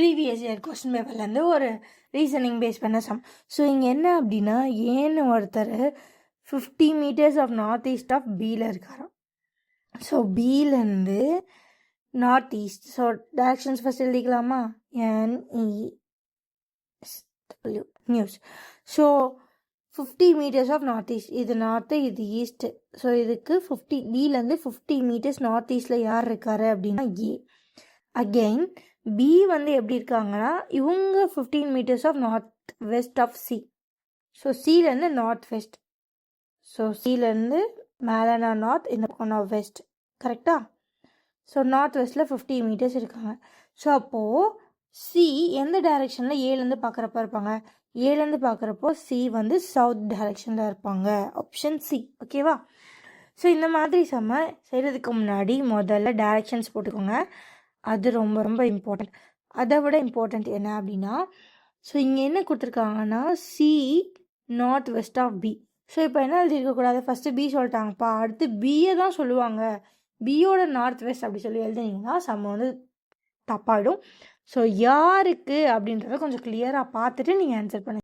Previous year question பேப்பர்லேருந்து ஒரு reasoning base பண்ண சம். ஸோ இங்கே என்ன அப்படின்னா, ஏன்னு ஒருத்தர் 50 meters of north east of பியில் இருக்காராம். ஸோ பியிலேருந்து north east. So directions first எழுதிக்கலாமா? NEW news. So 50 meters of north east, இது நார்த்து இது ஈஸ்ட்டு. ஸோ இதுக்கு 50 பிலேருந்து 50 meters நார்த் ஈஸ்டில் யார் இருக்காரு அப்படின்னா ஏ. அகெயின் பி வந்து எப்படி இருக்காங்கன்னா, இவங்க 15 meters of north west of C. So சிலேருந்து நார்த் வெஸ்ட். ஸோ சிலேருந்து மேலே நான் நார்த், இந்த பக்கம் நான் வெஸ்ட். கரெக்டா? ஸோ நார்த் வெஸ்ட்டில் 50 meters இருக்காங்க. ஸோ அப்போது சி எந்த டைரெக்ஷனில் ஏலேருந்து பார்க்குறப்ப இருப்பாங்க? ஏலேருந்து பார்க்குறப்போ சி வந்து சவுத் டைரெக்ஷனில் இருப்பாங்க. Option C. ஓகேவா? ஸோ இந்த மாதிரி சம்ம செய்கிறதுக்கு முன்னாடி முதல்ல டைரெக்ஷன்ஸ் போட்டுக்கோங்க. அது ரொம்ப ரொம்ப இம்பார்ட்டண்ட். அதை விட இம்பார்ட்டண்ட் என்ன அப்படின்னா, ஸோ இங்கே என்ன கொடுத்துருக்காங்கன்னா C north west of B. So இப்போ என்ன எழுதிருக்கக்கூடாது? ஃபஸ்ட்டு பி சொல்லிட்டாங்கப்பா, அடுத்து பியை தான் சொல்லுவாங்க. பியோட நார்த் வெஸ்ட் அப்படி சொல்லி எழுதுனீங்கன்னா சம்ம வந்து தப்பாயிடும். ஸோ யாருக்கு அப்படின்றத கொஞ்சம் கிளியராக பார்த்துட்டு நீங்கள் ஆன்சர் பண்ணுங்கள்.